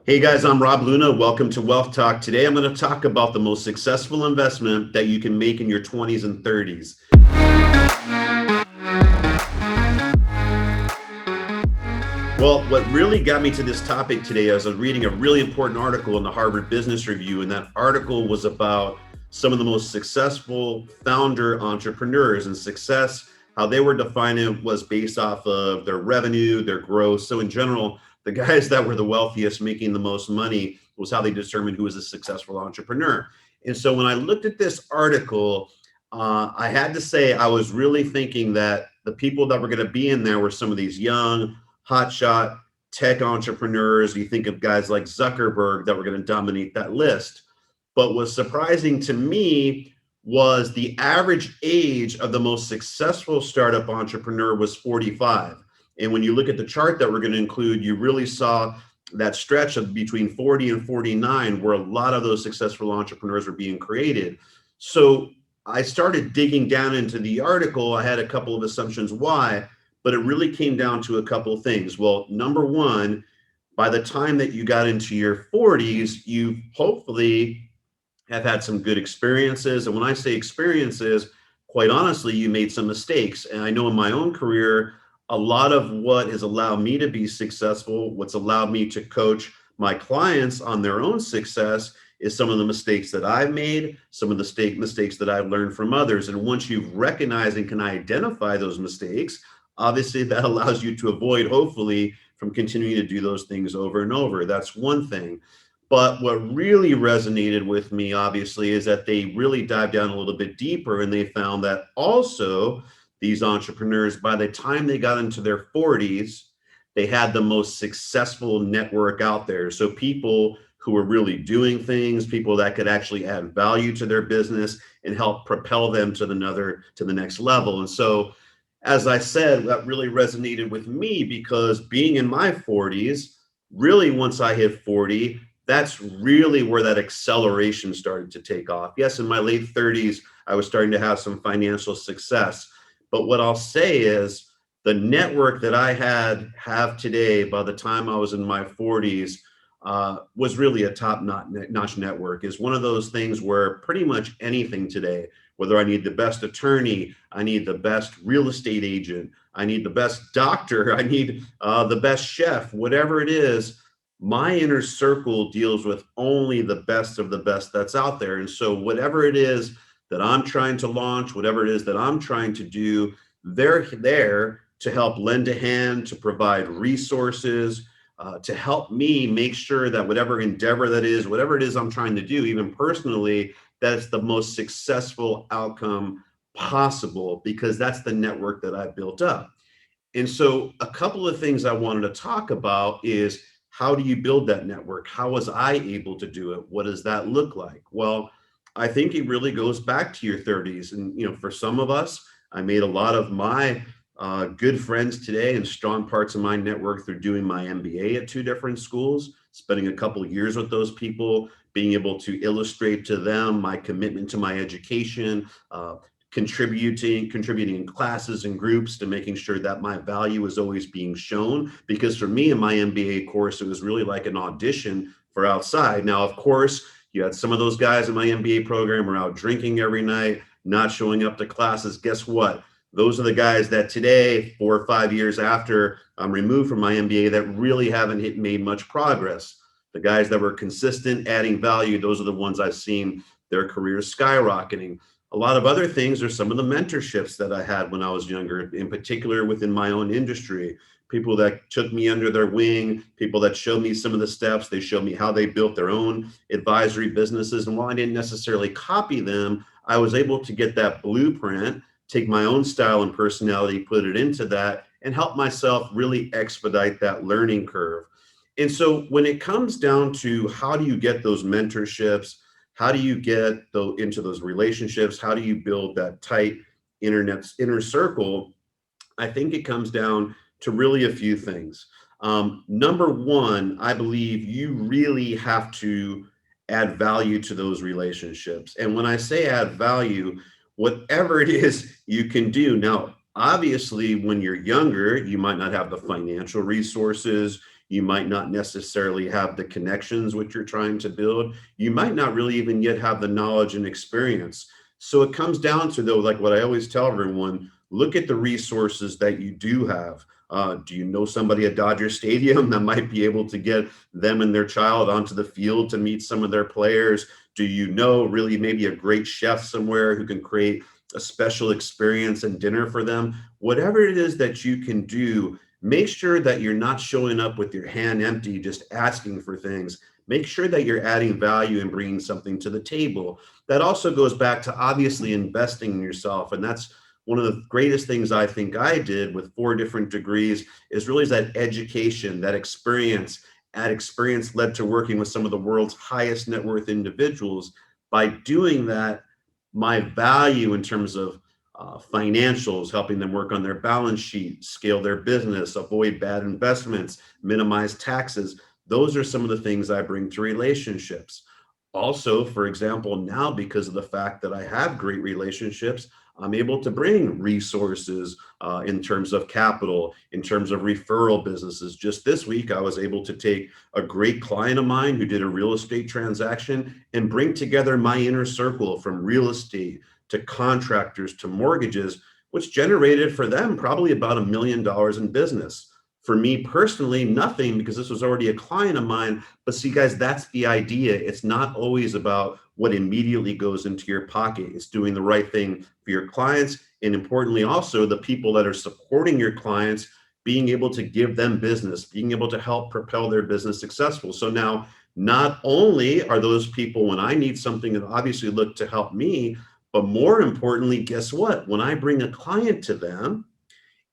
Hey guys, I'm Rob Luna. Welcome to Wealth Talk. Today I'm going to talk about the most successful investment that you can make in your 20s and 30s. Well, what really got me to this topic today is I was reading a really important article in the Harvard Business Review, and that article was about some of the most successful founder entrepreneurs and success. How they were defining it was based off of their revenue, their growth. So in general, the guys that were the wealthiest, making the most money, was how they determined who was a successful entrepreneur. And so when I looked at this article, I had to say I was really thinking that the people that were going to be in there were some of these young, hotshot tech entrepreneurs. You think of guys like Zuckerberg that were going to dominate that list. But what's surprising to me was the average age of the most successful startup entrepreneur was 45. And when you look at the chart that we're going to include, you really saw that stretch of between 40 and 49 where a lot of those successful entrepreneurs were being created. So I started digging down into the article. I had a couple of assumptions why, but it really came down to a couple of things. Well, number one, by the time that you got into your 40s, you hopefully have had some good experiences. And when I say experiences, quite honestly, you made some mistakes. And I know in my own career, a lot of what has allowed me to be successful, what's allowed me to coach my clients on their own success, is some of the mistakes that I've made, some of the mistakes that I've learned from others. And once you've recognized and can identify those mistakes, obviously that allows you to avoid, hopefully, from continuing to do those things over and over. That's one thing. But what really resonated with me, obviously, is that they really dived down a little bit deeper and they found that also these entrepreneurs, by the time they got into their 40s, they had the most successful network out there. So people who were really doing things, people that could actually add value to their business and help propel them to the next level. And so, as I said, that really resonated with me because being in my 40s, really once I hit 40, that's really where that acceleration started to take off. Yes, in my late 30s, I was starting to have some financial success. But what I'll say is the network that I have today by the time I was in my 40s was really a top-notch network. Is one of those things where pretty much anything today, whether I need the best attorney, I need the best real estate agent, I need the best doctor, I need the best chef, whatever it is, my inner circle deals with only the best of the best that's out there. And so whatever it is that I'm trying to launch, whatever it is that I'm trying to do, they're there to help lend a hand, to provide resources, to help me make sure that whatever endeavor that is, whatever it is I'm trying to do, even personally, that's the most successful outcome possible because that's the network that I've built up. And so a couple of things I wanted to talk about is how do you build that network? How was I able to do it? What does that look like? Well, I think it really goes back to your 30s. And, for some of us, I made a lot of my good friends today and strong parts of my network through doing my MBA at two different schools, spending a couple of years with those people, being able to illustrate to them my commitment to my education, contributing in classes and groups to making sure that my value is always being shown. Because for me in my MBA course, it was really like an audition for outside. Now, of course, you had some of those guys in my MBA program were out drinking every night, not showing up to classes. Guess what? Those are the guys that today, 4 or 5 years after I'm removed from my MBA, that really haven't made much progress. The guys that were consistent, adding value, those are the ones I've seen their careers skyrocketing. A lot of other things are some of the mentorships that I had when I was younger, in particular within my own industry. People that took me under their wing, people that showed me some of the steps. They showed me how they built their own advisory businesses. And while I didn't necessarily copy them, I was able to get that blueprint, take my own style and personality, put it into that, and help myself really expedite that learning curve. And so when it comes down to how do you get those mentorships, how do you get into those relationships, how do you build that tight inner circle, I think it comes down to really a few things. Number one, I believe you really have to add value to those relationships. And when I say add value, whatever it is you can do. Now, obviously, when you're younger, you might not have the financial resources. You might not necessarily have the connections which you're trying to build. You might not really even yet have the knowledge and experience. So it comes down to, though, like what I always tell everyone, look at the resources that you do have. Do you know somebody at Dodger Stadium that might be able to get them and their child onto the field to meet some of their players? Do you know really maybe a great chef somewhere who can create a special experience and dinner for them? Whatever it is that you can do, make sure that you're not showing up with your hand empty, just asking for things. Make sure that you're adding value and bringing something to the table. That also goes back to obviously investing in yourself. And that's one of the greatest things I think I did with 4 different degrees is really that education, that experience. That experience led to working with some of the world's highest net worth individuals. By doing that, my value in terms of financials, helping them work on their balance sheet, scale their business, avoid bad investments, minimize taxes. Those are some of the things I bring to relationships. Also, for example, now because of the fact that I have great relationships, I'm able to bring resources in terms of capital, in terms of referral businesses. Just this week, I was able to take a great client of mine who did a real estate transaction and bring together my inner circle from real estate to contractors to mortgages, which generated for them probably about $1 million in business. For me personally, nothing, because this was already a client of mine. But see, guys, that's the idea. It's not always about what immediately goes into your pocket. It's doing the right thing for your clients. And importantly, also the people that are supporting your clients, being able to give them business, being able to help propel their business successful. So now, not only are those people, when I need something, that obviously look to help me, but more importantly, guess what? When I bring a client to them,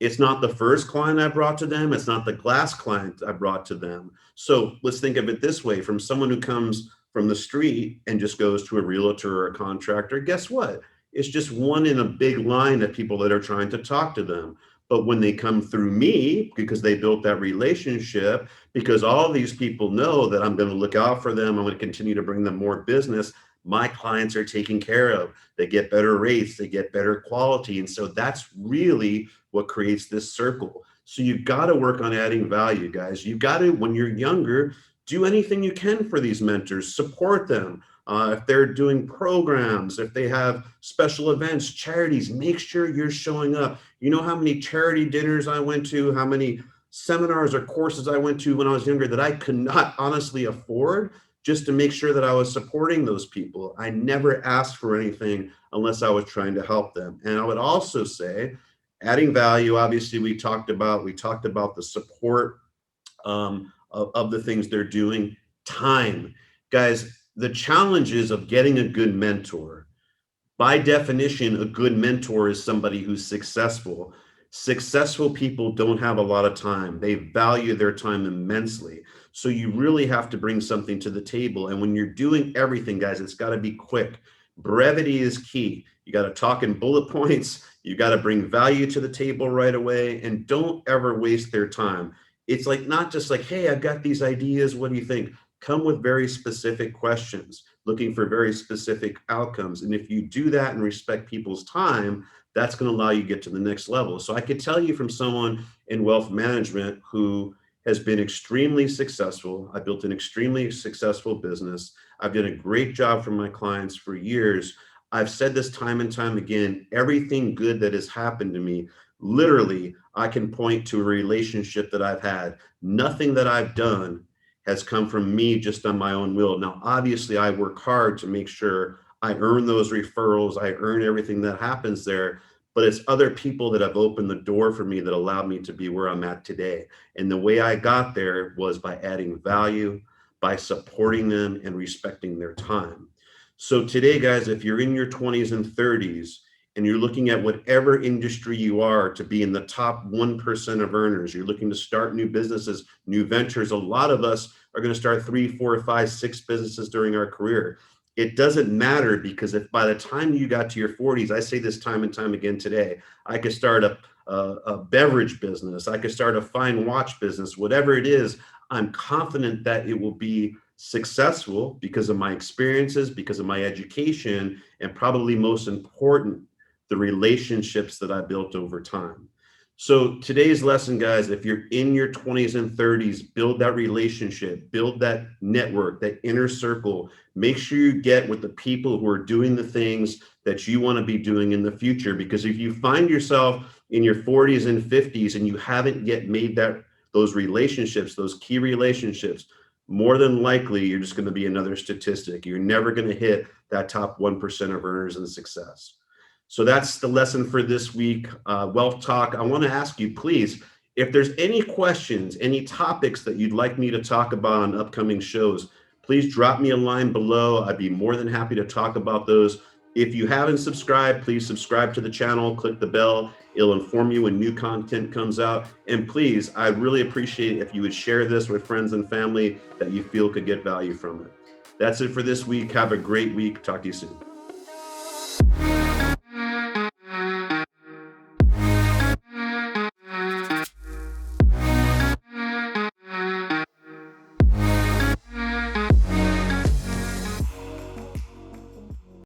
it's not the first client I brought to them. It's not the last client I brought to them. So let's think of it this way: from someone who comes from the street and just goes to a realtor or a contractor, guess what? It's just one in a big line of people that are trying to talk to them. But when they come through me, because they built that relationship, because all these people know that I'm going to look out for them, I'm going to continue to bring them more business, my clients are taken care of. They get better rates, they get better quality. And so that's really what creates this circle. So you've got to work on adding value, guys. You've got to, when you're younger, do anything you can for these mentors, support them. If they're doing programs, if they have special events, charities, make sure you're showing up. You know how many charity dinners I went to, how many seminars or courses I went to when I was younger that I could not honestly afford, just to make sure that I was supporting those people. I never asked for anything unless I was trying to help them. And I would also say, adding value, obviously we talked about the support of the things they're doing. Time, guys, the challenges of getting a good mentor. By definition, a good mentor is somebody who's successful. Successful people don't have a lot of time. They value their time immensely. So you really have to bring something to the table. And when you're doing everything, guys, it's got to be quick. Brevity is key. You got to talk in bullet points. You got to bring value to the table right away, and don't ever waste their time. It's like not just like, hey, I've got these ideas. What do you think? Come with very specific questions, looking for very specific outcomes. And if you do that and respect people's time, that's going to allow you to get to the next level. So I could tell you from someone in wealth management who has been extremely successful. I built an extremely successful business. I've done a great job for my clients for years. I've said this time and time again, everything good that has happened to me, literally, I can point to a relationship that I've had. Nothing that I've done has come from me just on my own will. Now, obviously, I work hard to make sure I earn those referrals, I earn everything that happens there, but it's other people that have opened the door for me that allowed me to be where I'm at today. And the way I got there was by adding value, by supporting them and respecting their time. So today, guys, if you're in your 20s and 30s, and you're looking at whatever industry you are to be in the top 1% of earners, you're looking to start new businesses, new ventures. A lot of us are going to start 3, 4, 5, 6 businesses during our career. It doesn't matter, because if by the time you got to your 40s, I say this time and time again today, I could start a beverage business, I could start a fine watch business, whatever it is, I'm confident that it will be successful because of my experiences, because of my education, and probably most important, the relationships that I built over time. So today's lesson, guys, if you're in your 20s and 30s, build that relationship, build that network, that inner circle. Make sure you get with the people who are doing the things that you want to be doing in the future. Because if you find yourself in your 40s and 50s and you haven't yet made those relationships, those key relationships, more than likely you're just going to be another statistic. You're never going to hit that top 1% of earners in success. So that's the lesson for this week. Wealth Talk. I want to ask you, please, if there's any questions, any topics that you'd like me to talk about on upcoming shows, please drop me a line below. I'd be more than happy to talk about those. If you haven't subscribed, please subscribe to the channel, click the bell. It'll inform you when new content comes out. And please, I'd really appreciate it if you would share this with friends and family that you feel could get value from it. That's it for this week. Have a great week. Talk to you soon.